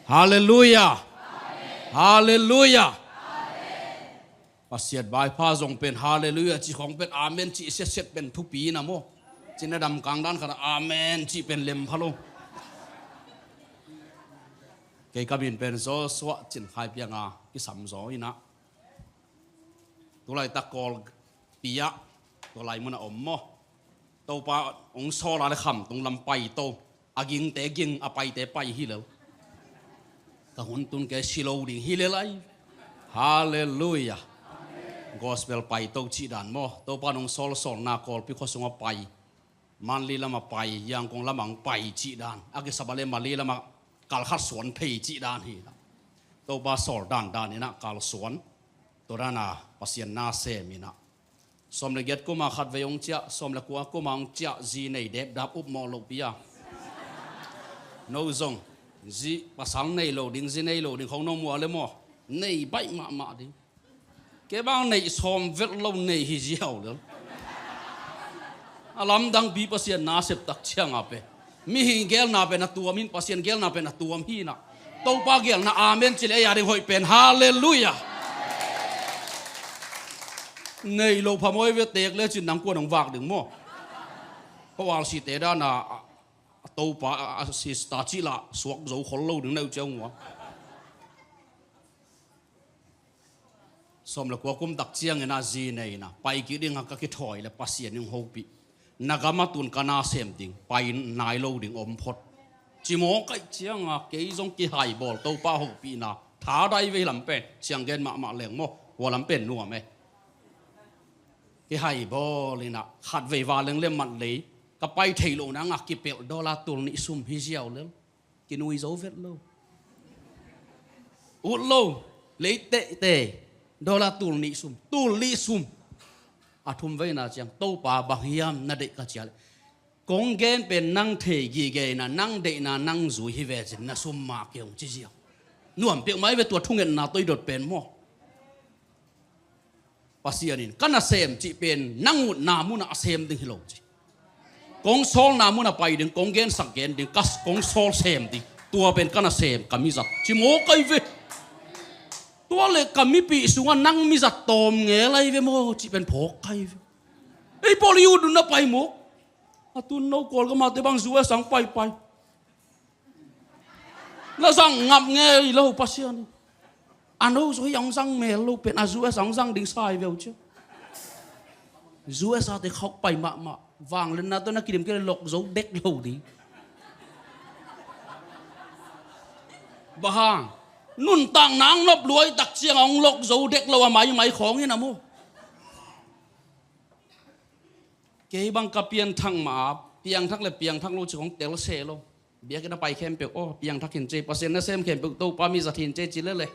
Hallelujah. Hallelujah. Pasiat bai pha zong pen hallelujah chi khong pen amen chi set pen thu pi na mo china dam kang dan khana amen chi pen lem phalo cái cabin pen zo swa chin khai piang a ki sam zo ina tu lai ta kol pia tu lai mun a om mo to pa ong so la le kham tung lam pai to aging te ging a pai te pai hi lo ka hun tun ke silo ding hi le lai hallelujah gospel pai to chi dan mo to pa nong sol sol na kol pi kho sunga pai man li lama pai yang kong lamang pai chi dan age sabale mali lama kal khat suan thei chi dan hi to pa sol dan dan ina kal suan to rana pasien na se mina som le get ko ma khat veyong cha som le kwa ko mang cha ji nei dep dap up mo lo pia no zong ji pasang nei lo ding ji nei lo ding khong no mo le mo nei bai ma ding cái bang này xóm vết lâu này hi giàu đó, alam dang bi pasien na sep tak chiang ape, mi hi gel na pe na tuam hin pasien gel na pe na tuam hi na, tàu pa gel na amen chile ya ding hoi pen hallelujah, này lâu pha môi vết tẹt lên chuyện nắng qua nắng vạc đừng mo, có vào si tẹt đó na tàu pa si sta chi la suak dấu khol lâu đừng nêu trông quá. Som la kwa kum tak chiang na ji nei na pai ki ding ka ki thoi la pasien ning hopi nagama tun kana sem ding pai nai lo ding om phot chi mo kai chiang a ke jong ki hai bol to pa hopi na tha dai ve lam pen chiang gen ma leng mo wa lam pen nu me ki hai bol ina khat ve wa leng lem man le ka pai thei lo na nga ki pel dollar tul ni sum hi jiao le ki nui zo vet lo ut lo le te dollar tul ni sum athum ve na chiang to pa bang hiam na de ka chial kong gen pen nang the gi ge na nang de na nang zu hi ve chin na sum ma kyong chi jiao nuam pe mai ve tua thungen na toi dot pen mo pasianin kana sem chi pen nang na mu na sem ding hilo chi kong sol na mu na pai ding kong gen sak gen ding kas kong sol sem di tua pen kana sem kami zat chi mo kai ve tua le kami pi sunga nang mi zat tom nge lai ve mo chi pen phok kai ve ei poli u na pai mo atun no kol ka ma te bang zuwa sang pai la sang ngap nge lo pasian ano so yang sang me lo pen azuwa sang ding sai ve chu zuwa sa te khóc pai ma vang lên na to na kidim ke lok zo dek lo di bahang nun tang nang nop luai tak chiang ong lok zo dek lo mai khong ni na mo ke bang ka pian thang ma piang thak le piang thak lo chong tel se lo bia ke na pai khem pe o piang thak hin che pasen na sem khem pe to pa mi za thin che chi le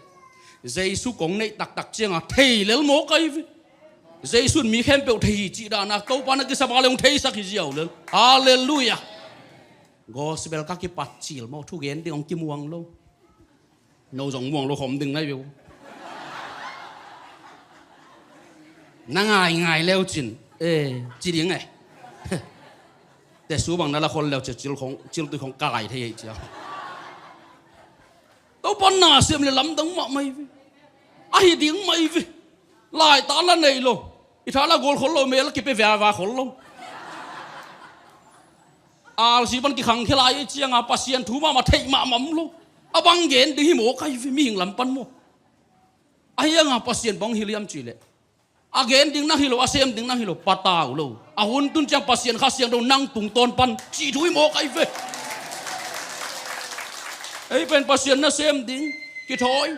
Giêsu kong nei tak chiang a thei lel mo kai vi Giêsu mi khem pe thei chi da na to pa na ki sa ba le ong thei sak hi jiao le hallelujah gospel ka ki pat chil mo thu gen ding ong ki muang lo no jong muang lo khom ding lai viu na ngai leo chin chi ding ai te su bang na la khol leo chil tu khong kai thei chi tao pan na xem le lam dang ma mai vi ai ding mai vi lai ta la nei lo i tha la gol khol lo me la ki pe va khol lo al si ban ki khang khelai chiang a pasien thu ma thei ma mam lo abang gen di mo kai vi mi hing lam pan mo ai nga pasien bang hiliam chi le again ding na hilo asem ding na hilo patau lo a hun tun chang pasien kha siang do nang tung ton pan chi thui mo kai ve ấy bên pasien na xem ding ki thoi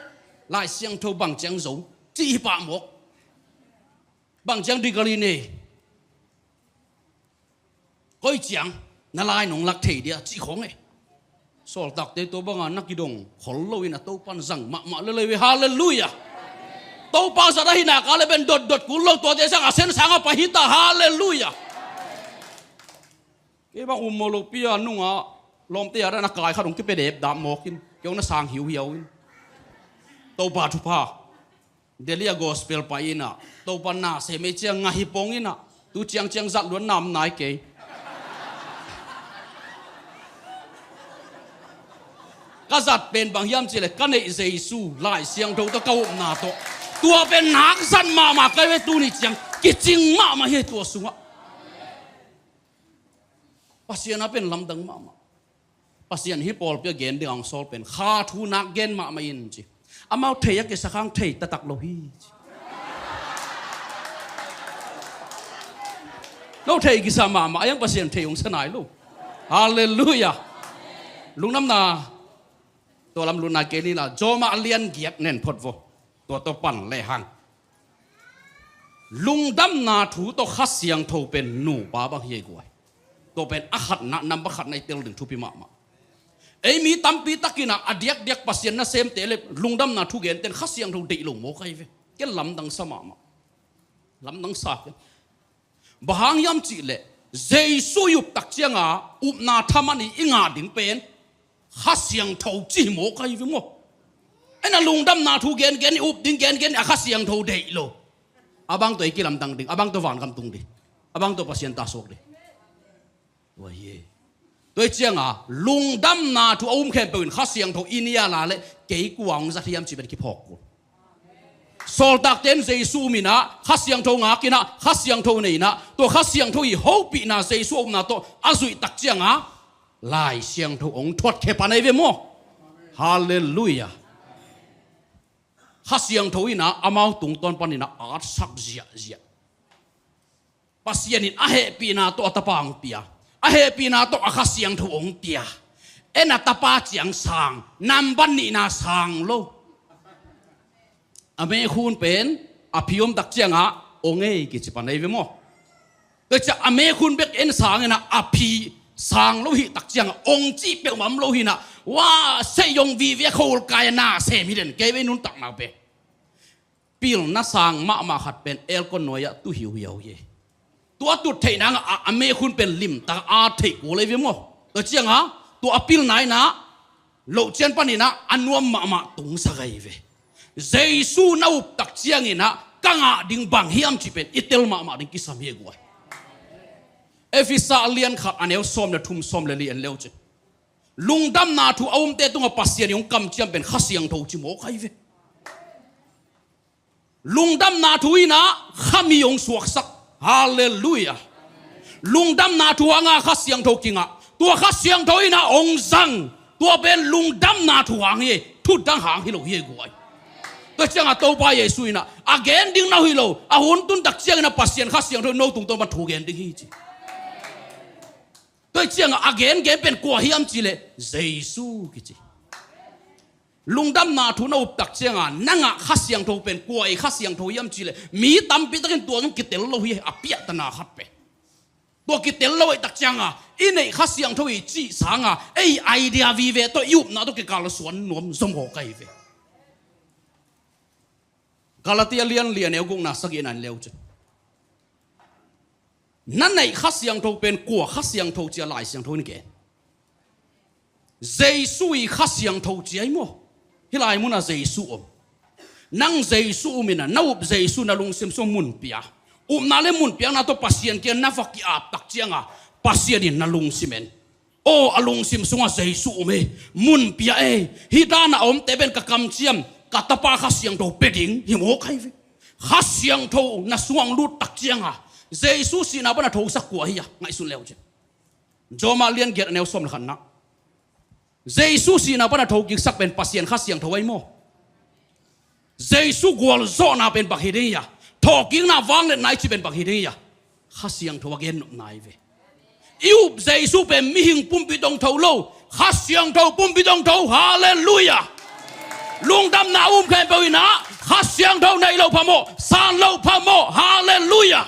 lại siang thâu bằng chang zo chi pa mo bằng chang di gali ne koi chang na lai nong lak thei dia chi khong ai sol tak te to banga nak ki dong khol lo ina to pan zang ma le hallelujah to pa sa da hina ka le ben dot ku lo to te sang asen sang pa hita hallelujah ke bang umolopia nunga lom te ara na kai kha dong ki pe dep dam mo kin kyong na sang hiu in to pa thu pa delia gospel pa ina to pa na se me chiang nga hi pong ina tu chiang zat luan nam nai ke cái giật bên bằng hiểm chỉ là cái này Giêsu lại xiang thâu to câu na to tua bên nát dân mà cái về tu ni chẳng cái chính mà hết tua sung á pasien apa bên làm đằng mà pasien hi Paul pe gen de ang sol pen kha thu nak gen ma in chi amau thei ke sakhang thei ta tak lo hi lo thei ki sama ma ayang pasien thei ong sanai lo hallelujah lung nam na to lam luna ke ni la joma lian giat nen phot vo to pan le hang lung dam na thu to khasiang tho pen nu ba bang hi guai to pen akhat na nam ba khat nai tel ding thu pi ma ấy mi tampi takina adiak diak pasien na sem tele lungdam na thu gen ten khasiang tho dei long mo kai ve ke lam dang sama ma lam dang sa bahang yam chi le Giêsu yup tak chianga up na thamani inga ding pen khasiang tho chi mo kai ve mo ena lungdam na thu gen gen up ding gen khasiang tho dei lo abang to ki lam dang ding abang to van kam tung di abang to pasien ta sok di wa ye tôi chiang lung đâm na thu ôm khen bền khát xiang thâu India là lệ kỹ quang ra thiam chỉ bên kịp học của sol tak ten Giêsu mi na khát xiang thâu ngã kia na khát xiang thâu này na tôi khát xiang thâu hậu bị na Giêsu ôm na tôi azui tak chiang lại xiang thâu ông thoát kẹp anh ấy về mo hallelujah khát xiang thâu na amau tung ton pan na art sắc zia pasien in ahe pi na to atapang pia ahe pina to akhasiang thu ong tia ena tapa chiang sang nam ban ni na sang lo ame khun pen aphiom tak chianga onge ki chipan nei ve mo to cha ame khun bek en sang na aphi sang lo hi tak chianga ong chi pe mam lo hi na wa se yong vi ve khol kai na se mi den ke ve nun tak na pe pil na sang ma khat pen el kon noya tu hiu hiu yeตัวตุดเทนังอเมคุณเป็นลิมตาอาเทกูเลยวิโมตัวเจียงฮะตัวอพิลไหนนะโลเจียนปานี่นะอันวมมาตุงสักไงเวเจสูน่าอุปตักเจียงนี่นะกังอาดิ่งบังเฮียมจีเป็นอิตเตลมาดิ่งกิสามเฮกวยเอฟิซาเลียนขัดอันเอลซอมเนทุ่มซอมเลลียนเลวจีลุงดำนาทูเอาเตตุงปัสเซียนยงกำเจียมเป็นข้าเสียงทูจิโมไงเวลุงดำนาทูอีนะข้ามียงสวกสักฮาเลลูยาลุงดำนาทัวงาข้าเสียงโทกิงะตัวข้าเสียงโทยนะองซังตัวเป็นลุงดำนาทัวงเยทุดดังหางฮิโลเยกวยตัวเจ้าตัวไปเยซูนะอาเกนดิ้งนาฮิโลอาหุ่นตุนตักเสียงนะปัสเซียนข้าเสียงโทโนตุงตัวมาถูกเกนดิ้งฮิจิตัวเจ้าอาเกนเป็นกัวฮิมจิเลเยซูกิจิลุงดำนาทุนอุปตักเชียงนั่งข้าเสียงโทเป็นกวยข้าเสียงโทย่ำจีเลยมีตั้มปีตะกันตัวนั้นกิเตลโลหิอภิยตนาขัดไปตัวกิเตลโลไอตักเชียงอินไอข้าเสียงโทอีจีสังไอไอเดียวีเวตัวยุบนาตัวกิกาลสวนนวมสมโหไกเวกาลตีเลียนเอวกุงนาสักยันเลวจุดนั่นไอข้าเสียงโทเป็นกัวข้าเสียงโทเจียลายเสียงโทนี่แกเจสุยข้าเสียงโทเจียมั้งฮิลายมุนาเจสุอมนั่งเจสุมินะนาอุบเจสุนาลุงซิมซมุนเปียนาเลมุนเปียนาตัวปัสเซียนเกียนนาฟักอาบตักเจียงปัสเซียนนาลุงซิมเอนโอ้อลุงซิมซุงเจสุอมมุนเปียฮิดานาอมเตเป็นกะกำเจียมกะตะปาข้าเสียงโทเป็ดิงหิโมใครเวข้าเสียงโทนาสวงลุดตักเจียงเจสุสินาบนาโทสักกว่าเฮียไงสุนเลวเจจอมาเลียนเกียรแนวสมขันนะเจสุสีนาปนทกิกสักเป็นปัสเซียนข้าเสียงทวายโมเจสุกวลโซนาเป็นปักฮิเดียทอกิงนาวางเล่นไหนที่เป็นปักฮิเดียข้าเสียงทวาเกนนายเวอิวเจสุเป็นมิหิงปุ่มปิดงทวโลข้าเสียงทวปุ่มปิดงทวฮาเลลูยาลุงดำนาแค่ไปวินะข้าเสียงทวในโลพะโมซานโลพะโมฮาเลลูยา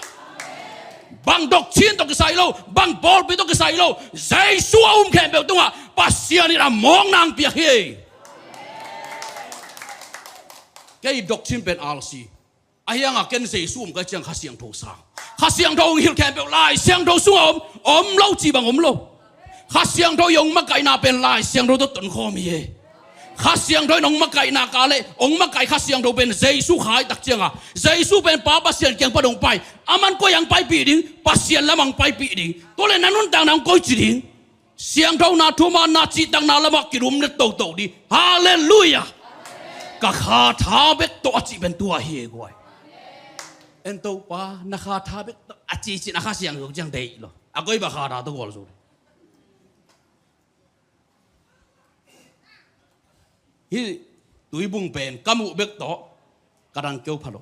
บางดอกชิ้นตกใส่โลบางบอลไปตกใส่โลเจสุแค่ไปตรงปัสเซียนี่ละมองนางเปียกเฮแกดอกชิ้นเป็นอาลซีไอ้ยังเกณฑ์เจสุก็จังข้าเสียงโทสางข้าเสียงโทหิลแค่ไปลายเสียงโทสุ่มอมเล่าจีบังอมโลข้าเสียงโทยงมาไก่นาเป็นลายเสียงโทต้นคอมีข้าเสียงโทยนงมาไก่นากาเลองมาไก่ข้าเสียงโทเป็นเจสุขายตักเจียงเจสุเป็นป้าปัสเซียนเกียงปะดงไปอามันก็ยังไปปีดิ้งปัสเซียนละมังไปปีดิ้งตัวเล่นนั้นนุ่นต่างนางก็จีดิ้ง siang thâu na thu ma na chi tang na lama kirum ne to đi hallelujah ka kha tha bek to chi ben tua hi goi en to pa na kha tha bek a chi chi na kha siang yok jang dei lo a goi ba kha da to gol zo hi tui bung pen kamu bek to karang kêu phalo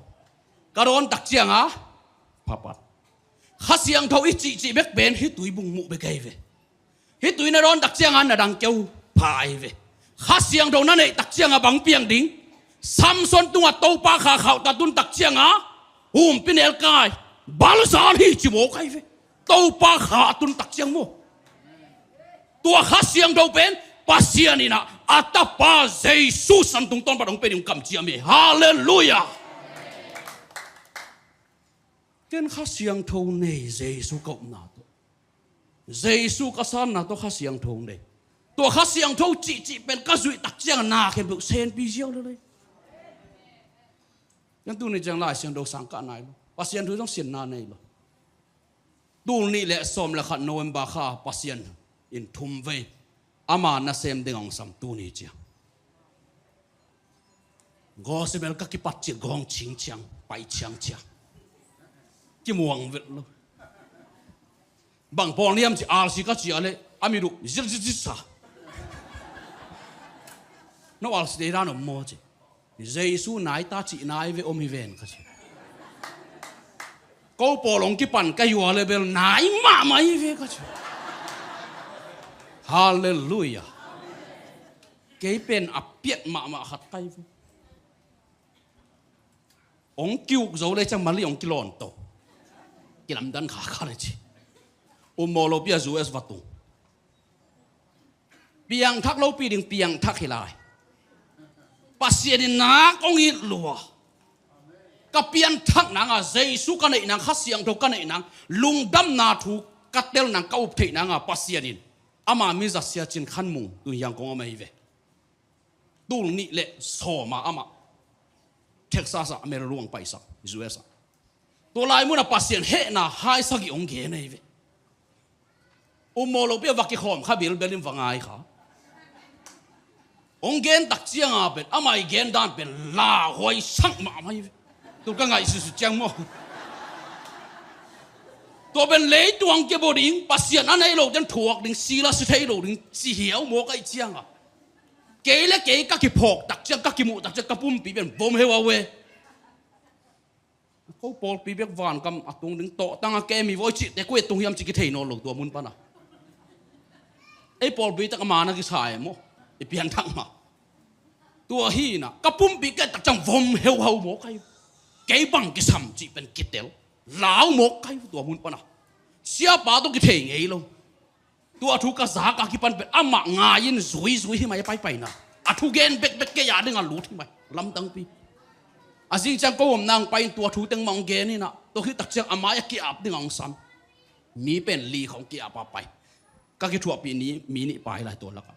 karon tak chiang a papat kha siang thâu i chi bek pen hi tui bung mu bek kai ve hi tui na ron tak chiang an na dang kêu phai ve kha siang thâu na nei tak chiang a bang piang ding Samson tunga to pa kha khau ta tun tak chiang a pinel kai balsan hi chi mo kai ve to pa kha tun tak chiang mo tua kha siang thâu pen pasianina atapa Jesus santung ton padong pe kam chi ame hallelujah ken kha siang thâu nei Jesus ko na to Jesus ka san na to kha siang thâu nei to kha siang thâu chi pen ka zui tak chiang na khem bu sen pi jiao le yang tu ni jang lai siang do sang ka nai lo pasian thu jong sin na nei lo tu ni le som la khat November kha pasian in thum ve ama na sem ding ong sam tu ni chiang go se bel ka ki pat chi gong ching chiang pai chiang chiang ki muang vet lo bang pon liam chi al si ka chi ale amiru zil sa no al si ra no mo chi Jesus nai ta chi nai ve om hi ven ka chi ko polong ki pan ka yu ale bel nai ma mai ve ka chi hallelujah ke pen a piet ma khat kai ve ong kiu zo le chang mali ong kilon to kilam dan kha kha le chi mo lo pia zu es vatu piang thak lo pi ding piang thak hilai pasien na kong it lua ka pian thak na nga Jesus ka nei nang khasiang tho ka nei nang lungdam na thu katel nang ka up thei na nga pasienin ama mi za sia chin khan mung tu yang kong mai ve tul ni le so ma ama Texas America luang paisa US to lai mu na pasien he na hai sa gi ong ge nei ve mo lo pia vaki khom kha bil belim vangai kha ong gen tak chiang a pen amai gen dan pen la hoi sang ma mai tu ka ngai su chiang mo to ben lei tuang ke boding pasien anai lo den thuak ding sila su thei lo ding chi hiao mo kai chiang a ke le ke ka ki phok tak chiang ka ki mu tak chiang ka pum pi ben bom hewa we ko pol pi bek van kam atung ding to tanga ke mi voi chi te ko tung hiam chi ki thei no lo to mun pa na ei pol bi tak ma na ki sai mo i pian thang ma tua hi na kapum bi ke tak chang vom heu hau mo kai ke bang ki sam chi pen kitel lao mo kai tua mun pa na sia pa to ki thei ngei lo tua thu ka za ka ki pan pe ama nga yin zui hi mai pai na a thu gen bek ke ya ding a lu thi mai lam tang pi a sing chang ko om nang pai tua thu teng mong gen ni na to hi tak chang ama ya ki ap ding ong sam mi pen li khong ki apa pai ka ki thua pi ni mi ni pai lai to la ka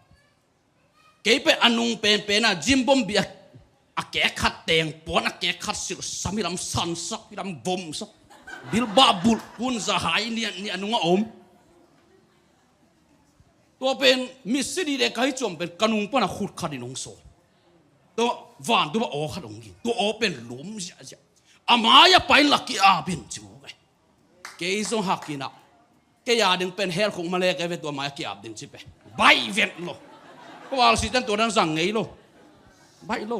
ke pe anung pen na jimbom bi a ke khat teng pon a ke khat sil samiram san sak ram bom sak bil ba bul kun za hai ni anunga om to pen mi sidi de kai chom pen kanung pa na khut khadin ong so to van tu ba o khat ong gi to open lum ja amaya pai laki a bin chu ke zo hakina ke ya ding pen hel khong male ke ve to ma ki ab ding chi pe bai vet lo ko al si tan to dan sang ngei lo bai lo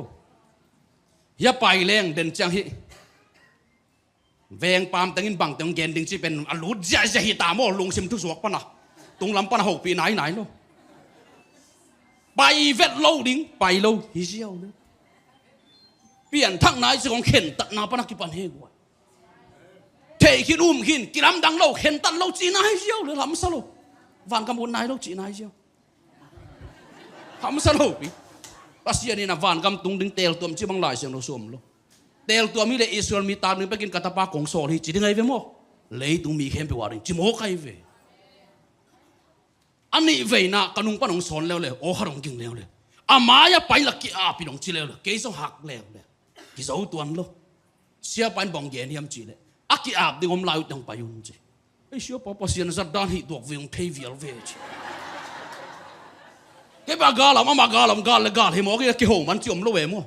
ya pai leng den chang hi veng pam tangin bang tang gen ding chi pen alut ja hi ta mo lung sim thu suak pa na tung lam pa na ho pi nai lo bai vet lo ding bai lo hi jiao le pian thak nai chi kong khen tat na pa na ki pan he gwa thei khi hin kiram dang lo khen tat lo chi nai jiao le lam sa lo van kam un nai lo chi nai jiao ham sa lo pi pasien ni na van kam tung ding tel tuam chi bang lai siang lo som lo tel tuam mi le Israel mi ta ni pekin katapa kong so hi chi ding ai ve mo lei tung mi khem pe wa ring chi mo kai ve ani ve na kanung panong son le o harong king le amaya pai la ki a pinong chi le ke so hak le ki zo tuan lo sia pan bong gen hiam chi le aki ap ding om lai tang payun chi ai sio pa pasien sa dan hi dok ve ong thei vial ve chi cái bà gà làm mà gà làm gà là gà thì mỗi cái hồ mình chịu lo về mua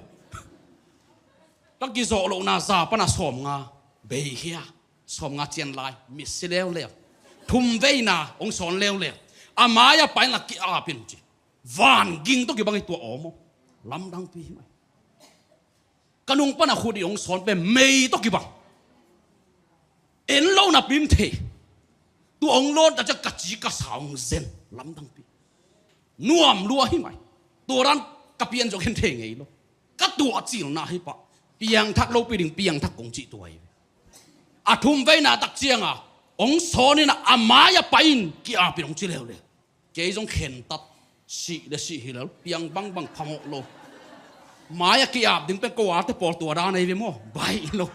các cái rộ lộ na già pa na xòm nga bề kia xòm nga chen lại mít xí leo leo thum vây na ông xòn leo leo à má ya phải là cái à pin chi van ging to cái bằng cái tua ôm lắm đang pi mày cái nung pa na khu đi ông xòn về mây to cái bằng en lâu na pin thế tua ông lon ta chắc cắt chỉ cắt sào zen lắm đang pi nuam lúa hi mày tua ran cắt pian cho khen thế ngay lo cắt tua chỉ na hi pa piang thắc lâu pi đình piang thắc cũng chỉ tuổi à thum vây na đặc chiang à ông xó nên là à má ya pain kia à bị ông chỉ leo leo cái giống khen tắt xị để xị hi lắm piang băng băng phàm hộ lô má ya kia à đừng biết câu á tới bỏ tua ra này với mua bay lô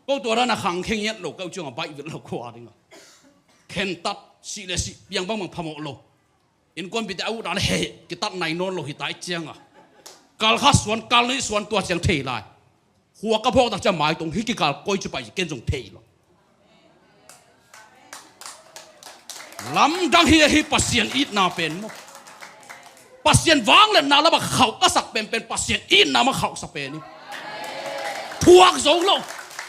câu tua ra là hàng khen nhất lô câu chuyện à bay với lô câu á đừng khen tắt xị để xị piang băng băng phàm hộ lô in quan bị đau đã hệ cái tắt này non lô hi tại chiang à cal khát xuân cal này xuân tua chiang thề lại hoa cái phong đặc cha mai tung hít cái cal coi chụp bài kiến dùng thề lo lắm đang hi pasien ít nào pen mo pasien vang lên nào là mà khẩu các sạc pen pasien ít nào mà khẩu sạc pen thuộc dấu lâu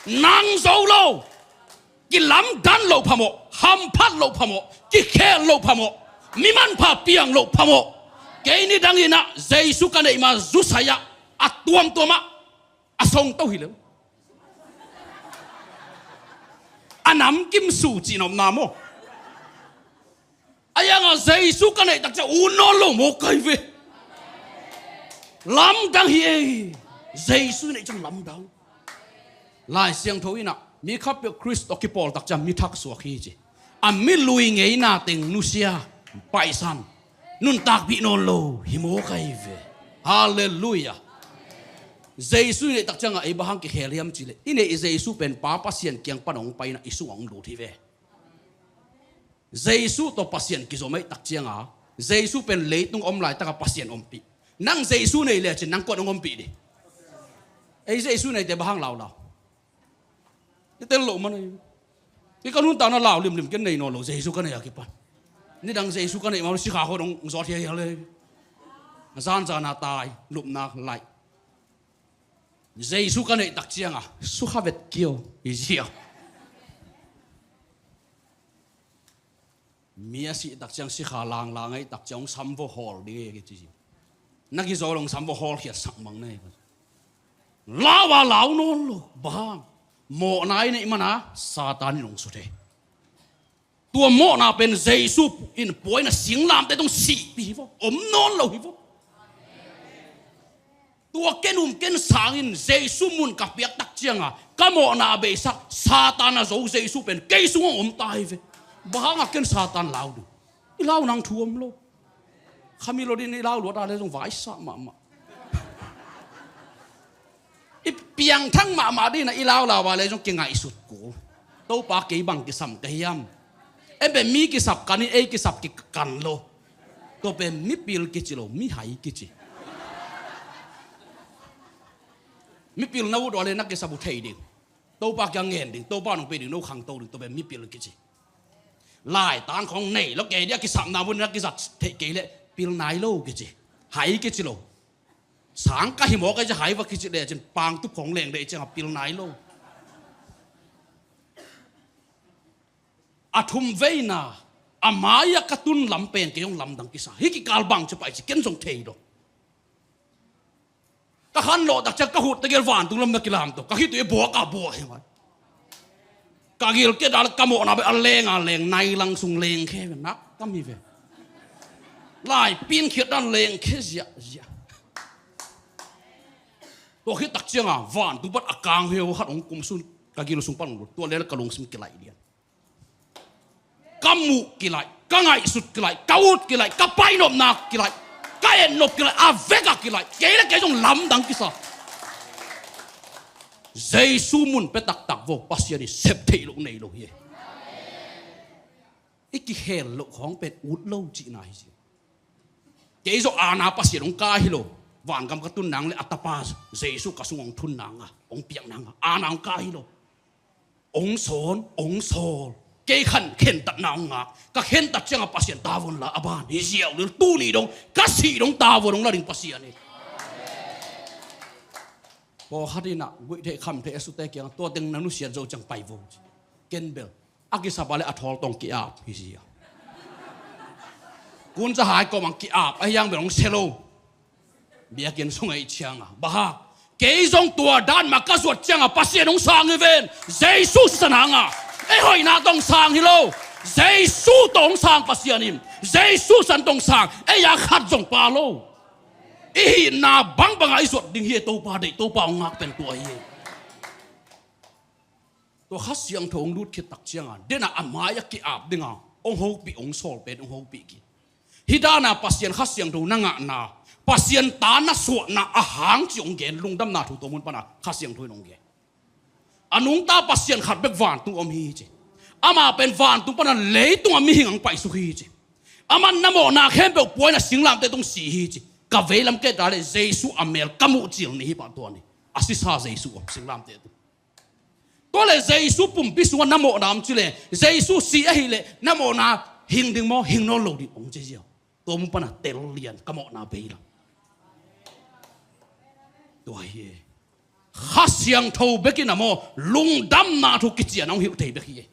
năng dấu lâu cái lắm đan lâu phàm mộ ham phát lâu phàm mộ cái khe lâu phàm mộ mi man phà piang lâu phàm mộ cái này đang ina Jesus cái này mà rút saya à tuam á à song tao hiểu à nắm kim sủ chỉ nằm nằm mô ai à Jesus cái này đặc cha uno lo một cái về lắm đang hi Jesus này trong lắm đâu lại xiang thôi nè mi khắp biểu Christ cái Paul đặc cha mi thắc suy khi chứ à mi lui ngay na tình nusia bài san nun tak bị non lo hi một cái về hallelujah Jesus này đặc cha ngài Abraham cái khe liam chỉ lệ ini Jesus pen pa pasien kiang panong pai na isu ang lu thi về Jesus to pasien ki Zomi tak chiang à Jesus pen lấy tung om lại ta pasien om pi nang Jesus này là chỉ nang quật om pi đi ấy Jesus này để bahang lao cái tên lộ mà này cái con hun tao nó lao liềm cái này nó lộ Jesus cái này à cái pan ni dang Jesus cái này mà si khá ho dong gió thiêเลยgian na tai lụm na lại Jesus cái này đặc chiang à su ha vet kiêu gì mía sĩ đặc trưng sĩ khá lang lang ấy đặc trưng sắm vô hall đi cái gì nãy cái giờ lòng sắm vô hall kia sẵn bằng này lão và lão non lo bang mộ này này mà na Satan lòng số thế tua mộ na bên Jesus in bối na xiang làm tới đông sĩ bị vô non lo hi vô tua ken sang in Jesus mun cặp biệt đặc trưng à cái mộ na bị sắc Satan na dấu Jesus bên cây xuống tai về bahang akan Satan lau du, ilau nang tuam lo, kami lo di ni lau lo ada dong vai sa mak. Piang thang mak di na ilau lau wale dong kengai sut ko, tau pa kei bang kisam kayam, be mi kisap kani kisap kan lo, to be mi pil kicilo mi hai kici, mi pil na wud wale nak kisap uthei ding, tau pa kyang ngen ding, tau pa nong pe ding no khang tau ding, to be mi pil kici. lại tánของnàyแล้วแกเนี่ยกิสับนาวุนแล้วกิสับเทเกเลยพิลนายโลกิจิหายกิจิโลสางก็หิมก็จะหายว่ากิจิเลยจนปางทุบของแรงเลยจะพิลนายโลอาทุมเวน่าอามายกระตุนลำเป็นก็ยองลำดังกิสาฮิกิกาลบังจะไปจิเกนส่งเทยโดก็ขันโลดักจะกระหุดตะเกียบหวานตุลำนักกิลามตัวก็ฮิตัวบัวกาบัวเห็นไหมkagil ke dal kamo na be aleng nai langsung leng khe nak kami ve lai pin khiat dan leng khe zia to khi tak chiang a van tu bat akang heu hat ong kum sun kagil sung pan to le kalung sim kilai dia kamu kilai kangai sut kilai kaut kilai kapai nom nak kilai kaen nop kilai avega kilai ke le ke jong lam dang kisa Jesus mun pe tak vô pasien ni sep thei lo nei lo hi iki hel lo khong pet ut lo chi nai chi ke zo ana pasien ong ka hi lo wan kam ka tun nang le atapa Jesus ka sung ong thun nang a ong piang nang a ana ong ka hi lo ong son ong sol cái khăn khen tận nào ngạc các khen tận chẳng pasien ta vốn là aban hi diệu được tu ni dong các sĩ dong ta vốn là đình pasien này bo hadina gui the kham the su te kyang to teng nanu sian zo chang pai vo ken bel aki sabale athol tong ki ap hi sia kun cha hai ko mang ki ap ayang belong selo bia ken song ai chiang a ba ke zong tua dan ma ka suat chang a pasien ong sang even jesus sanang a e hoi na tong sang hi lo jesus tong sang pasien im jesus san tong sang e ya khat zong pa lo e na bang bang ai suat ding hi to pa dei to pa ngak pen tua hi to khas siang thong lut khit tak chiang a dena amaya ki ap dinga ong ho pi ong sol pen ong ho pi ki hidana pasien khas siang tho nanga na pasien ta na suat na a hang chiong gen lungdam na thu to mun pana khas siang thoi nong ge anung ta pasien khat bek van tu om hi che ama pen van tu pana le tu mi hingang pai su hi che aman namo na khem pe poi na singlam te tung si hi che ka velam ke dale jesu amel kamu chil ni pa to ni asisa jesu om singlam te tu to le jesu pum pi su namo nam chile jesu si a hi le namo na hing ding mo hing no lo di ong che jio to mun pana tel lian kamo na be la to hi khát siang thâu bê kia namo lung đam na thu kịch chiến ông hiểu thấy bê kia,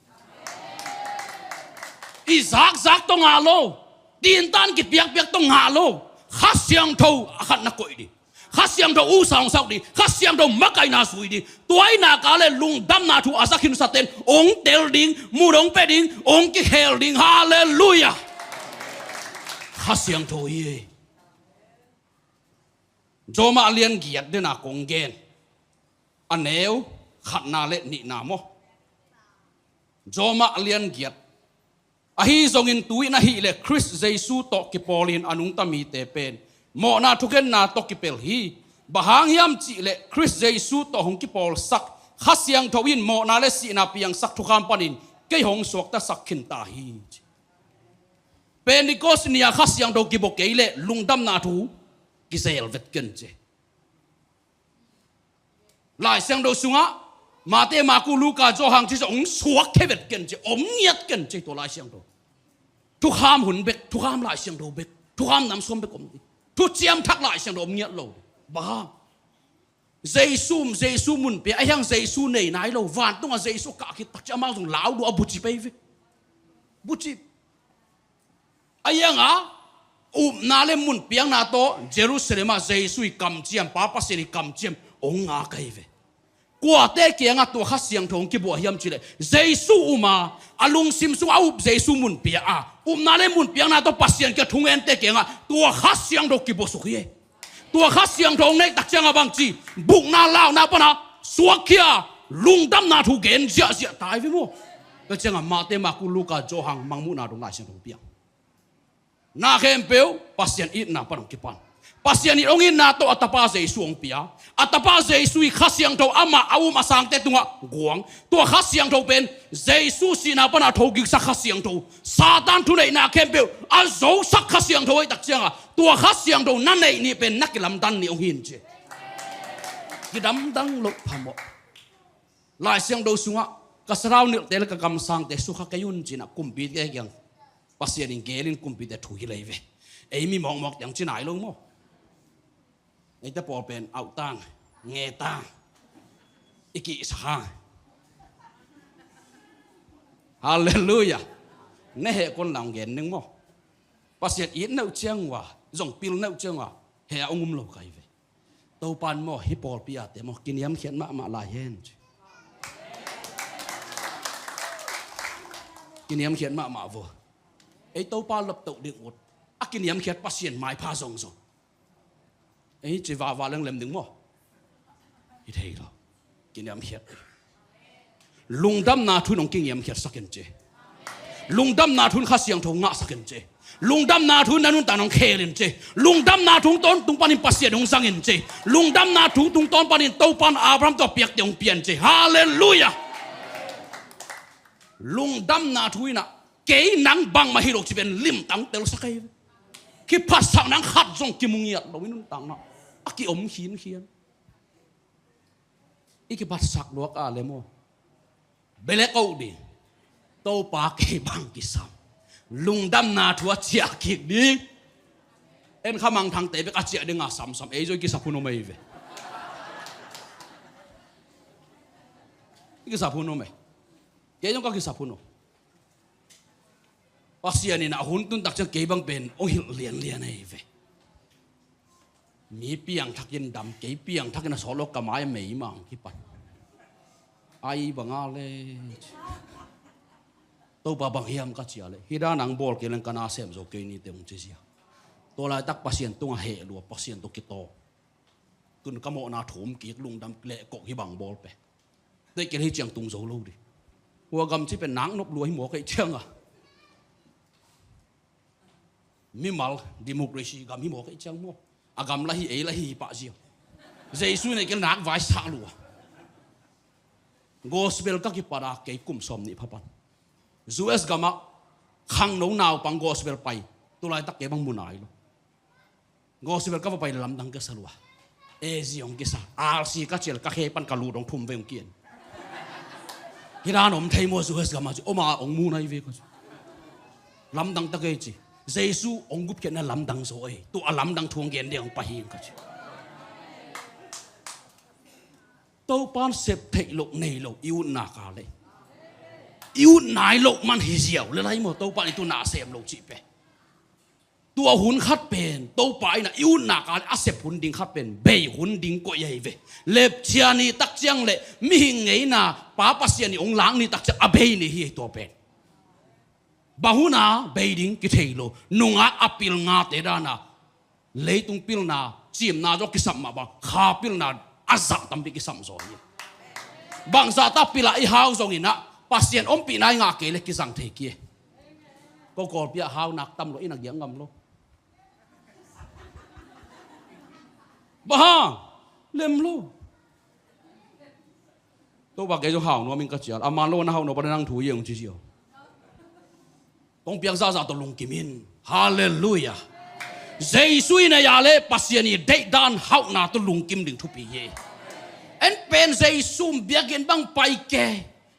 i zak zak tông ngả lô, tiền tan kịch biếc biếc tông ngả lô, khát siang thâu khát na cội đi, khát siang thâu u sang sang đi, khát siang thâu mắc cái na suy đi, tuổi na cả lên lung đam na thu asa kinh sát tên, ông tel ding, mu dong pe ding, ông kịch hell ding, hallelujah, khát siang thâu ye, Zomi liên kiệt đến na công gen anh nếu khát na lệ nị na mo Zomi liên kiệt ahi zongin tui na hi le Chris Jesu to ki polin anung tami te pen mo na thuken na to ki pel hi bahang hiam chi le Chris Jesu to hong ki pol sak khasiang thawin mo na le si na piang sak thukam panin ke hong sok ta sak khin ta hi Pentecost nia khasiang do ki bo ke le lungdam na thu ki zel vet ken che lại sang đâu xuống á mà thế mà cô Luca cho hàng chỉ ông suốt cái vật kiện chỉ ông nhiệt kiện chỉ tôi lại sang đâu thu ham hồn bек thu ham lại sang đâu bek thu ham nằm xuống bek ông thu chiêm thắc lại sang đâu ông nhiệt lâu ba Giêsu muốn biết ai hàng Giêsu này nãy lâu vạn tung à Giêsu cả khi tắc chăm mang dùng lão đồ bút chỉ bay về bút chỉ ai hàng á na lên muốn piang na to Jerusalem à Giêsu cầm chiêm papa sẽ cầm chiêm ông ngã cái về qua thế kia ngã tua khát siang thong kia bùa hiểm chỉ lệ Giêsu mà alung sim sung au Giêsu muốn bia à na lên muốn bia na to pasien kia thung en thế kia ngã tua khát siang thong kia bùa suk ye tua khát siang thong này đặc trưng abang chi bụng na lao na pa na suak kia lung đam na thu gen zia zia tai với mo cái chăng à mà thế mà cu Luca cho hàng mang mu na dong lại siang thong bia na khem peo pasien ít na pa dong kia pan pasien ni ongin na to atapa Jesu ong pia atapa Jesu khasiang tho ama au masang te tunga guang to khasiang tho pen Jesu sina pana tho gi sa khasiang tho satan thu nei na kempel a zo sak khasiang tho ai tak changa to khasiang tho nan nei ni pen nakilam dan ni ong hin che ki dam dang lo phamo lai siang do sunga kasrau ni tel ka kam sang te su kha kayun china kumpi te kyang pasien in gelin kumpi te thu hi leve ei mi mong mok yang chinai lo mo ấy ta bỏ bên ảo tang nghe tang iki sang hallelujah nè hệ con lòng ghen nưng mo pasien ít nấu chiang wa dòng pil nấu chiang wa hệ ông lâu cái về tàu pan mo hi bol pia te mo kiniam khian ma lại hen kiniam khian ma vô ấy tàu pan lập tàu điện một kiniam khian pasien mai pha rong rồi ấy chỉ vào lên làm đứng mò, như thế đó, kinh nghiệm hiệt, lung đam na thun ông kinh nghiệm hiệt sắc kiến chế, lung đam na thun khát siang thong ngã sắc kiến chế, lung đam na thun nanun tan ông khe lên chế, lung đam na thun ton tung panin pasien ông sang kiến chế, lung đam na thun tung ton panin tàu pan Abraham to piak tiang pian chế, hallelujah, lung đam na thui na, cái nắng băng mà hi lộc chỉ bên lim tang tel sắc cái, khi phát sang nắng khát dòng kim mung nhiệt, đâu biết nun tang na. Aki om khiên khiên, iki bat sak luak a lemo, belek au di, tô pa ke bang ki sam lung dam na thua chia ki đi en khamang thang te be ka chia de nga sam sam e jo ki sapuno mai ve ki sapuno mai ke jong ka ki sapuno pasian ni na hun tun tak chang ke bang pen o hil lian lian ai ve mi piang thakin dam ke piang thakin solo ka mai mei mang ki pat ai banga le tô ba bang hiam ka chia le hida nang bol ke lang kana sem zo ke ni te ung chi sia to lai tak pasien tung he lu pasien to ki to kun ka mo na thum ki lung dam le ko hi bang bol pe te ke hi chang tung zo lo di wa gam chi pe nang nop lu hi mo ke chang à mi mal democracy gam hi mo ke chang mo agam la hi e la hi pa sia jesu ne ke nak vai sa lu gospel ka ki para ke kum som ni phapan US gama khang no naw pang gospel pai tulai tak ke bang munai lo gospel ka pai lam dang ka salwa e ziong ki sa RC ka chel ka he pan ka lu dong thum veng kien hiran om thei mo US gama oma ong mu nai ve ko lam dang ta ke chi jesu ong gup ke na lam dang so e tu a lam dang thuang gen deng pa hi ka chi to pan sep thei lok nei lo yu na ka le yêu nai lộc man hi diệu lên lấy một tàu pa itu na xem lộc chị pe tua hun khát pen tàu pa na yêu na cả asep hun ding khát pen bay hun ding ko yai ve lep chia ni tak chiang le mi hing ngei na pa pasien ni ong lang ni tak chiang abei ni hi to pen bahuna bay ding ki thei lo nunga apil nga te da na leitung pil na chim na jo ki sam ma ba kha pil na azak tam bi ki sam zo ni bang za ta pila I hau zong ina pasien om pi nai nga ke le ki sang the ki ko kol pia hau nak tam lo ina gyang ngam lo ba lem lo to ba ke jo hau no min ka chia aman lo na hau no ba nang thu yeng chi chiu tong piang za za to lung kimin hallelujah Jesus na ya le pasien ni dei dan hau na to lung kim ding thu pi ye en pen Jesus biagen bang pai ke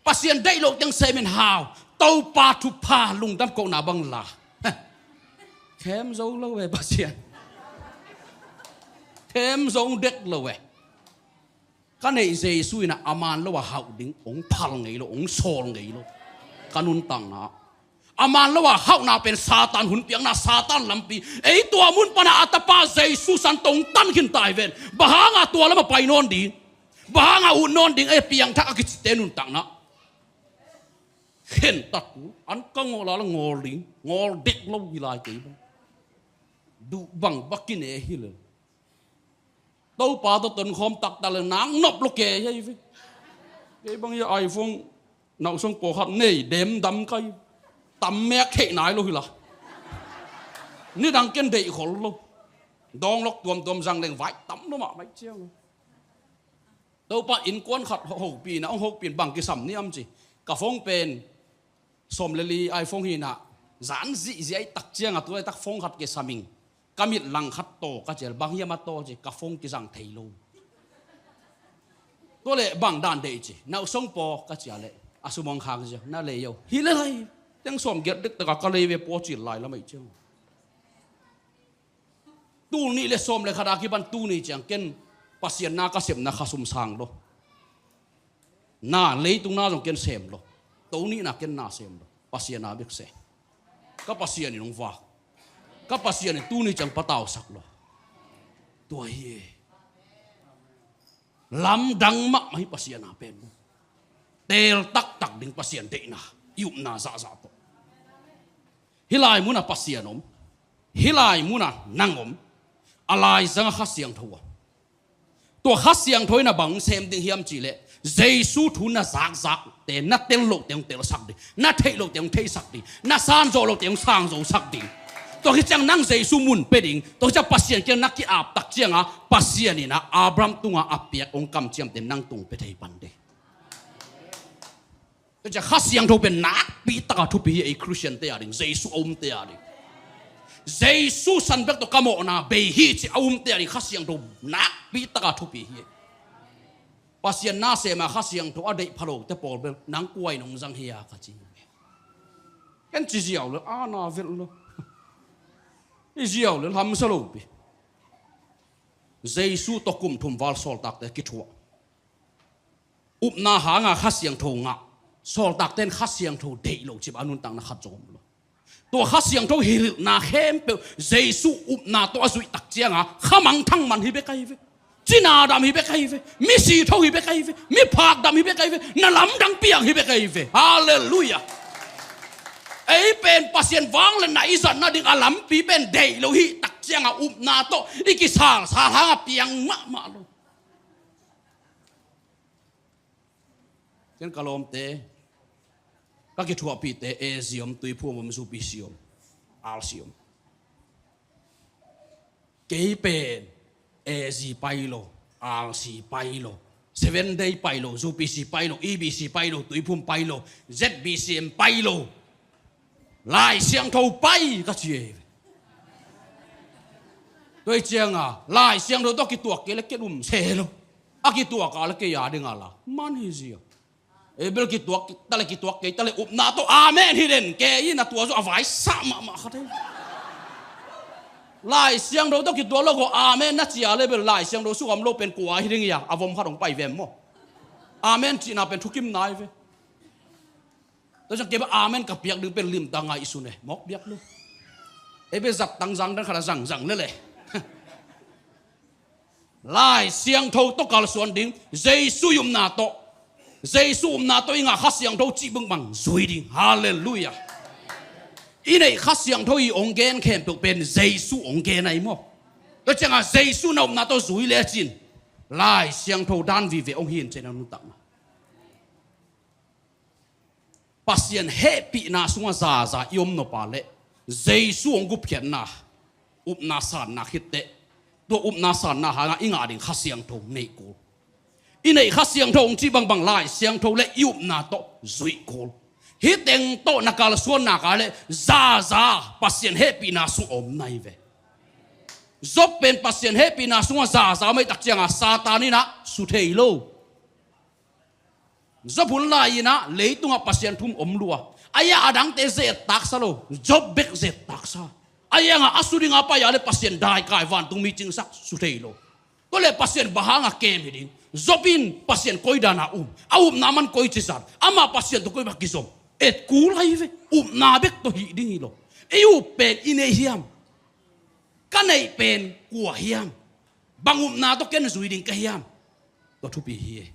pasien dei lo teng semen hao tàu pa thu pa lung dam ko na bang la khem zo lo we pasien khem zo det lo we ka nei Jesus na aman lo wa hau ding ong phal ngei lo ong sol ngei lo kanun tang na aman lo wa hau na pen satan hun piang na satan lampi ei tua mun pana atapa Jesus san tong tan kin tai ven bahanga tua lama pai non di bahanga u non ding e piang thak ki tenun tang na khen tắc anh có ngồi là ngồi lính ngồi đệt lâu gì lại kỹ đủ bằng bắc kinh này hi lên đâu pa tôi tuần khom tắc ta là nắng nộp lo kề vậy vậy cái bằng như iPhone nào xong bộ hạt này đếm đắm cây tắm mẹ khệ nái luôn là như đang kiên định khổ luôn đong lóc tuom răng lên vải tắm nó mà mấy chiêu đâu pa in quan khát hậu pin nó hậu pin bằng cái sầm ni âm gì cả phong pen som leli iPhone hi na zan zi zi ai tak chiang atu ai tak phong khat ke saming kamit lang khat to ka chel bang yama to ji ka phong ki jang thei lo to le bang dan de ji nau song po ka chia le asumong khang ji na le yo hi le lai teng som get dik ta ka le ve po chi lai la mai chang tu ni le som le khada ki ban tu ni chang ken pasien na ka sem na khasum sang lo na le tung na jong ken sem lo tàu ni na ken na sem lo pasien na bik se ka pasien ni nong va ka pasien ni tu ni chang patao sak lo to hi lam dang ma mai pasien na pen tel tak ding pasien de na yum na za to hilai mu na pasien om hilai mu na nangom alai zang kha siang thawa to kha siang thoi na bang sem ding hiam chi le Jesus thu na zak te na tel lo tel sak di na thei lo thei sak di na san zo lo sang zo sak di to hi chang nang Jesus mun pe ding to cha pasien ke nak ki ap tak chiang a pasien ni na Abraham tunga apiak ong kam chiam te nang tung pe thei pan de to cha khasiang tho ben nak pi ta thu pi a Christian te ading Jesus om te ading Jesus san bek to kamo na be hi chi om te ading khasiang tho nak pi ta thu pi hi pasien na se ma khasiang tho adei phalo te pol bel nang kuai nong jang hia ka chi cái chỉ diệu là na việt luôn cái diệu là làm sao luôn Giêsu to kum thum wal sol tak te kichua upna hanga khasiang tho nga sol tak ten khasiang tho dei lo chip anun tang na khat jom lo to khasiang tho hil na khem pe Giêsu upna to azui tak chianga khamang thang man hi be kai ve china dam hi be kai ve mi si tho hi be kai ve mi phak dam hi be kai ve na lam dang piang hi be kai ve hallelujah ấy bên pasien vang lên nãy giờ nó định alam pi bên đầy lo hi tak chiang upna to iki sal sal hanga piang ma lo chen kalom te các cái thua pi te ezium tui phu mum su pi sium al sium cái bên ezi pailo al si pailo 7 day pailo su pi si pailo ebc pailo tui phum pailo zbcm pailo lại xiang thâu bay cái gì tôi chiang lại xiang thâu đó cái tuột cái là cái xe luôn cái tuột cái là cái nhà đi ngà là man hi gì bên cái tuột ta là cái tuột cái ta là na to amen hi den cái gì na tuột rồi vải sa mà cái thế lại xiang thâu đó cái tuột là có amen na chia lên bên lại xiang thâu su am lô bên quả hi den ya avom khát ông bay về mo amen chỉ na bên thu kim nai về tôi chẳng kêu amen cặp biếc đừng bên lim tang ngay xuân này móc biếc luôn, ấy bên giặt tăng răng đang khá là răng lên này, lại xiang thâu to cả xuân đỉnh, Giêsu na to, Giêsu na to inga khát xiang thâu chỉ bằng duy đỉnh, hallelujah, ý này khát xiang thâu ông gen khen được bên Giêsu ông gen này mo, tôi chẳng Giêsu nào na to duy lẽ chín, lại xiang thâu đan vì về ông hiền trên nó tặng. Pasien happy na sunga za yom no pale Giêsu ông gup khian na upna san na hitte to upna san na hanga inga ding khasiang tho nei ko inei khasiang tho chi bang lai siang tho le yup na to zui ko hiteng to nakal suan na ka le za pasien happy na su om nai ve zop pen pasien happy na sunga za mai tak chianga satani na su thei lo Zopun la ina leitunga pasien thum omlua aya adang te ze taksa lo job bek ze taksa aya nga asuri nga pa ya le pasien dai kai van tung meeting sak su thei lo to le pasien bahanga kem hiding zopin pasien koidana naman koi chisat ama pasien to koi bakizom et kul hai ve na bek to hi ding lo eu pen ine hiam kanai pen kwa hiam bangum na to ken zui ding ka hiam to thu pi hi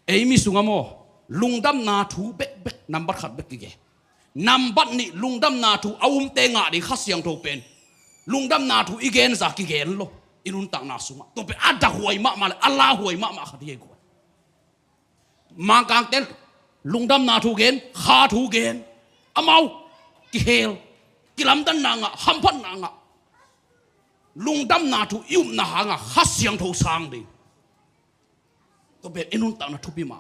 ấy mi sung amo lungdam na thu bek number khat bek ke number ni lungdam na thu te nga di khasiang tho pen lungdam na thu igen za ki gen lo inun tang na sunga to pe ada huai ma Allah huai ma khat ye ko mang kang ten lungdam na thu gen kha thu gen amau ki hel ki lam dan na nga ham phan na nga lungdam na thu na ha nga khasiang tho sang di to be inun ta na thupi ma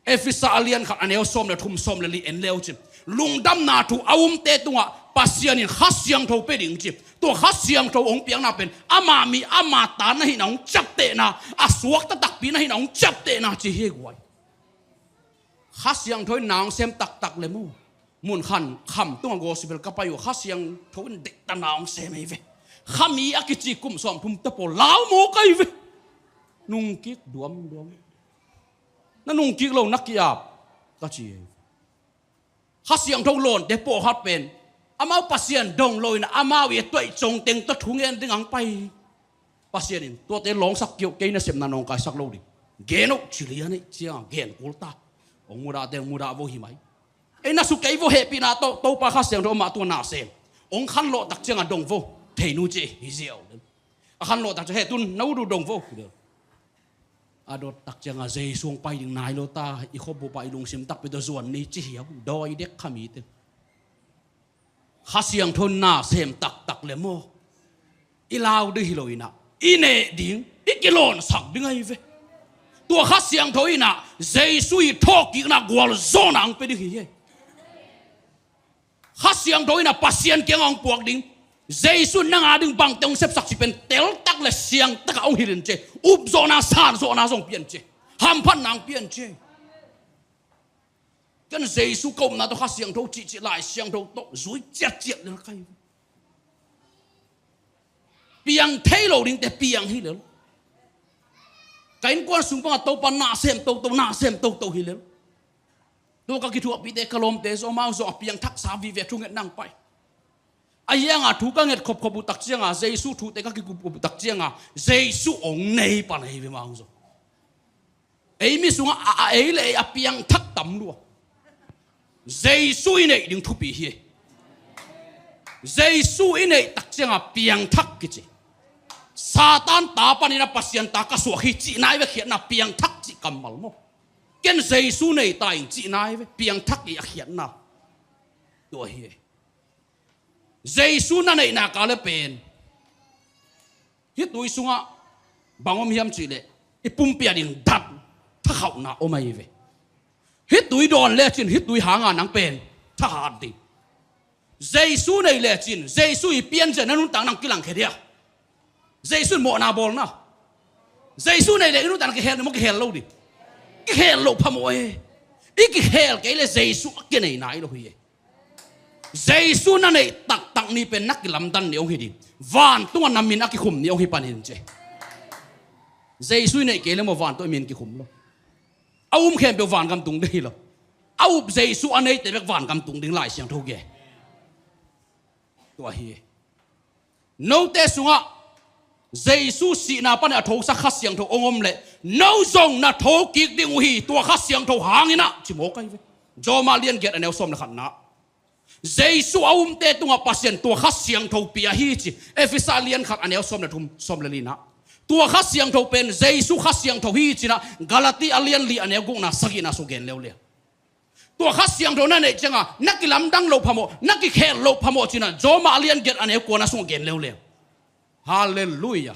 efisa alian khat aneo som le thum som le li en leo chim lungdam na thu te tunga pasian in khasiang tho pe ding chim to khasiang tho ong piang na pen ama mi ama ta na hi nong chap te na asuak ta tak pi na hi nong chap te na chi he gwai khasiang thoi nang sem tak le mu mun khan kham tunga gospel ka payu khasiang tho de ta nang sem ei ve khami akichi kum som thum ta po lao mo kai ve nung kiết duam nó nung kiết lâu nắc kiap ta chi hát xiang thâu lon để po hát pen amao pasien dong loi na amao ye toi chong teng ta thung en ding ang pai pasien in to te long sak kiu ke na sem na nong ka sak lo di geno chilian ni chia gen kulta ong muda vô hi mai e na su kai vô happy na to pa hát xiang thâu ma to na sem ong khan lo tak chiang dong vô thei nu che hi ziao khan lo tak he tun nau du dong vô adot tak changa zai suang pai ding nai lo ta I khop bo pai lung sim tak pe do zuan ni chi hiao doi dek khami te khasiang thon na sem tak le mo ilau de hiloina ine ding ikilon sak ding ai ve tua khasiang thoina zai sui thok ki na gwal zona ang pe ding hi khasiang thoina pasien keng ang puak ding Giêsu nang ading bang tong sep sak si pen tel tak le siang tak ong hirin che up zona san zona zong pian che ham phan nang pian che cái Giêsu công na to khát xiang thâu chỉ lại xiang thâu to rối chết lên cái piang thấy lâu đình để piang hi lên cái quan sung bằng tàu pan na xem tàu hi lên tôi các kỹ thuật bị để kalom để zo mau zo piang thắc sa vi về trung nghệ năng bay ai yang thu các nghệ khop khop tắc chiang Giêsu thu để các kỹ thuật tắc chiang Giêsu ông này pan này về mau zo ấy mi sung ấy lệ piang thắc tầm luôn Giêsu này đừng thu bị hi Giêsu này tắc chiang piang thắc cái gì Satan ta panina pasien ta ka suak hi chi nai ve khian na piang thak chi kamal mo ken Giêsu nei ta in chi nai ve piang thak i khian na to hi Giêsu na nei na ka le pen hi tui sunga bangom hiam chi le ipum pia ding dat tha khau na o mai ve hi tui don le chin hi tui hanga nang pen tha ha di Giêsu nei le chin Giêsu i pian chen nanun tang nang kilang khedia Giêsu mò na bol na Giêsu này lại nó tao cái hell nó cái hell lâu đi cái hell lâu phàm ơi cái hell cái là Giêsu cái này nãy đâu vậy Giêsu nó này tắc ni pen nắc cái làm đan nhiều gì đi van tung nằm mình cái khum nhiều gì panin chứ Giêsu này cái là một van tôi mình cái khum lo ông khen biểu van cầm tung đây lo ông Giêsu anh ấy để việc van cầm tung đứng lại xem thôi kìa tôi hiểu nấu té xuống á Giêsu si na pan thâu sa khát xiang thâu ông lệ nấu zong na thâu kik ding hi tua khát xiang thâu hangin na chỉ một cái vậy Zomi liên get anh em xóm là khăn na Giêsu te tung pasien tua khát xiang thâu pia hi chỉ FGA liên khát anh em xóm là thum xóm là lina tua khát xiang thâu pen Giêsu khát xiang thâu hi chỉ na Galatia liên li anh em cũng na sagi na sugen leo le tua khát xiang thâu na này chăng nắc cái làm đăng lâu phamo nắc cái khen lâu phamo chỉ na Zomi liên get anh em cũng na sugen leo le Hallelujah.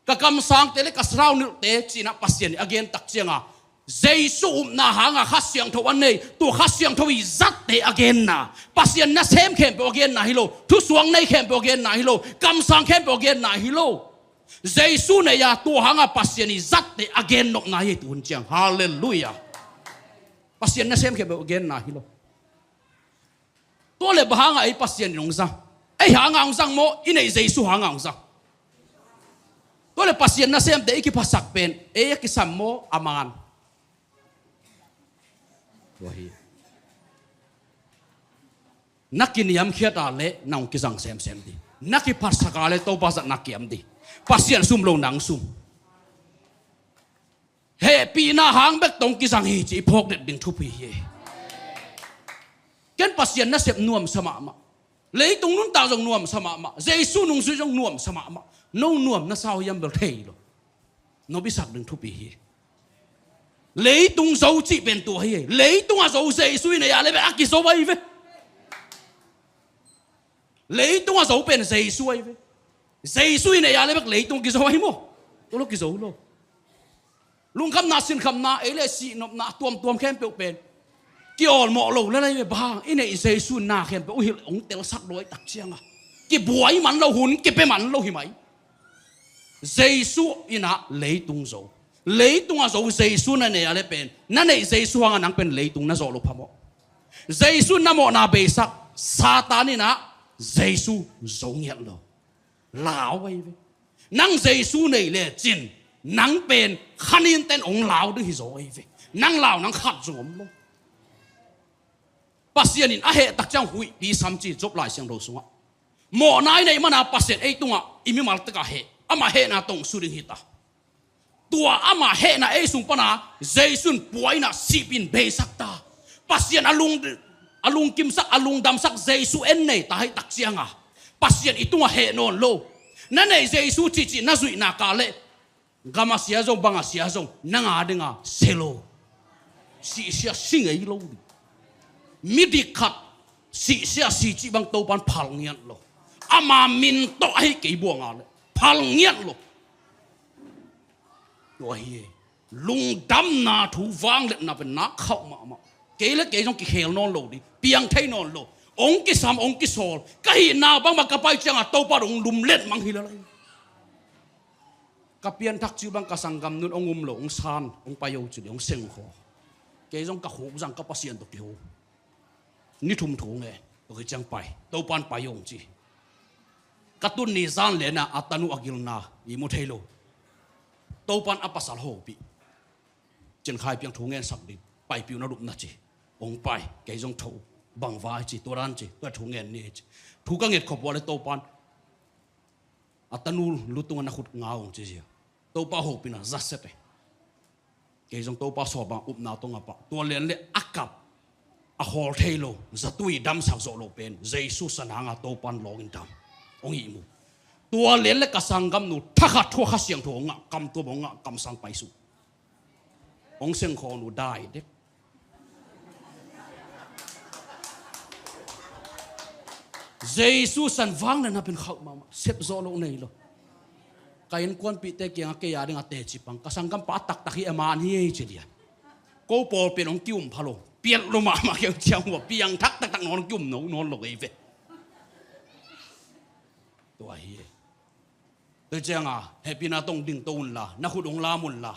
Kakam sang tele kasrau ni te china pasien again tak chianga. Giêsu na hanga khasiang tho an nei tu khasiang tho i zat te again na. Pasien na sem khem pe again na hilo. Thu suang nei khem pe again na hilo. Kam sang khem pe again na hilo. Giêsu ne ya tu hanga pasien i zat te again nok na hi tun chiang. Hallelujah. Pasien na sem khem pe again na hilo. To le bahanga ai pasien nong sang. Ai hang ang sang mo inay Giêsu hang ang sang. Tôi là pasien na xem để cái pasak pen, ai cái sam mo amangan. Wahi. Nakiniam khiat ale nang cái sang xem đi. Naki pasak ale tàu pasak nakiam đi. Pasien sum lo nang sum. He pina hang bek tong cái sang hi chỉ phok det ding thu pi he. Ken pasien na xem nuam sama ma. Lấy tung nun tao dòng nuam sama ma Giêsu nung suy dòng nuam sama ma nâu nuam na sao yam bel thei lo nó biết sạc đừng thu bì hi lấy tung dấu chỉ bên tua hi lấy tung à dấu Giêsu này à lấy bên aki dấu ấy về lấy tung à dấu bên Giêsu ấy về Giêsu này à lấy bên lấy tung cái dấu ấy mo tôi lúc cái dấu lo lung khăm na xin khăm na ấy là xị nộp na tuom khem bẹo bên cái ổn mọ lâu lên đây bang, cái này Giêsu na khen phải ôi ông tel sắc đôi đặc chiang à, cái buổi mặn lâu hun, cái bê mặn lâu hi mấy, Giêsu ina lấy tung à dấu Giêsu này à lấy bên, này Giêsu hàng anh bên lấy tung na dấu lục phamo, Giêsu na mọ na bê sắc, Satan ina Giêsu dấu nhận lo, lão vậy, nang Giêsu này là chín, nang bên khăn yên tên ông lão đó hi dấu vậy, nang lão nang khát dũng luôn. Pasien in ahe tak chang hui bi sam chi job lai siang ro sunga mo nai nei mana pasien ei tunga imi mal taka he ama he na tong suring hita tua ama he na ei sung pana Giêsun puaina sipin be sakta pasien alung kim sak alung dam sak Giêsu en nei ta hai tak chianga pasien itunga he non lo na nei Giêsu chi na zui na ka le gama sia zong banga sia zong nanga denga selo si sia sing ei lo midikat si sia si chi bang tàu pan phal nghian lo ama min to ai cái buông à phal nghian lo rồi lung đâm na thu vang lên na bên nát khâu mà cái là cái trong cái hell non lo đi piang thấy non lo ông cái sam ông cái sol cái nào bang mà cái pai chăng à tàu pa ông lum lên mang hi la cái pian thắc chiu bang cái sangam nun ông lo ông san ông pai yêu chu ông seng ho cái giống các hộp rằng các bác sĩ được hiểu ní thùng thùng nghe cái chẳng phải đâu pan phải dùng chi các tuần ní gian lên à atanu agil na imu thelo đâu pan apa sal hồ bị trên khai piang thùng nghe sắp đi phải piu nó đụng na chi ông phải cái giống thầu bằng vai chi tôi ran chi tôi thùng nghe nè thùng các nghề khop vào đâu pan atanu lutung na khut ngao chi chi đâu pa hồ pina rất sét cái giống đâu pa so bằng up na tông apa tôi liền lệ akap a hol thelo zatui dam sang zo lo pen Jesus san hanga to pan login dam ong i mu tua len le ka sangam nu thakha tho kha siang tho nga kam to bonga kam sang pai su ong seng kho nu dai de Jesus san wang na pen khau mama sep zo lo nei lo kain kon pi te kyang ke ya ding ate chi pang ka sangam pa tak tak hi aman hi chi dia ko pol pen ong kium phalo pian lo mà kêu chiang wa piang thắc tak tak non kium no non lo ve to hi tôi chăng à happy na tông đinh tôn là na khu đông la mun là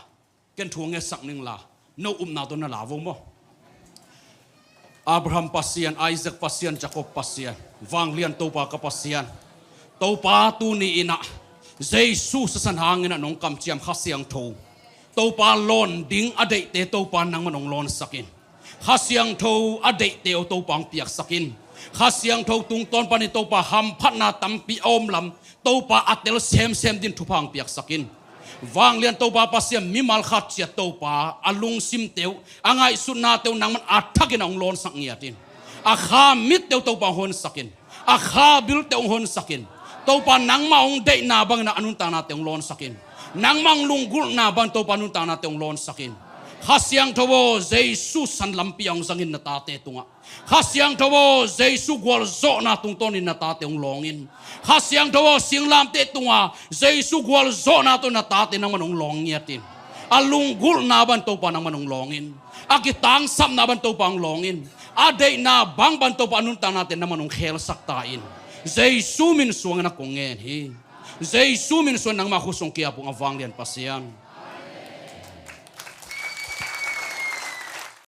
ken thuang nghe sắc ning là no na to na la vô mo Abraham pasian Isaac pasian Jacob pasian vang lian to pa ka pasian to pa tu ni ina Jesus san hang ina nong kam chiam kha siang tho to pa lon ding adei te to pa nang manong lon sakin kha siang tho adei te o to pang piak sakin kha siang tho tung ton pani to pa ham phat na tam pi om lam to pa atel sem din thu phang piak sakin wang lian to pa pasiam mi mal khat chia to pa alung sim teu angai sunna teu nang man athakin ong lon sak ngia tin a kha mit teu to pa hon sakin a kha bil teu hon sakin to pa nang ma ong dei na bang na anun ta na teu lon sakin nang mang lungul na ban to pa nun ta na teu lon sakin khasiang thobo Jesus san lampiang sangin na ta te tunga khasiang thobo Jesus gwal zo na tung tonin na ta te ong longin khasiang thobo singlam te tunga Jesus gwal zo na to na ta te nang manong long yatin alunggul na ban to pa nang manong longin akitang sam na ban to pang longin adei na bang ban to pa nun ta na te nang manong khel saktain Jesus min suang na kongen hi Jesus min suang nang ma khusong kia pung awang lian pasian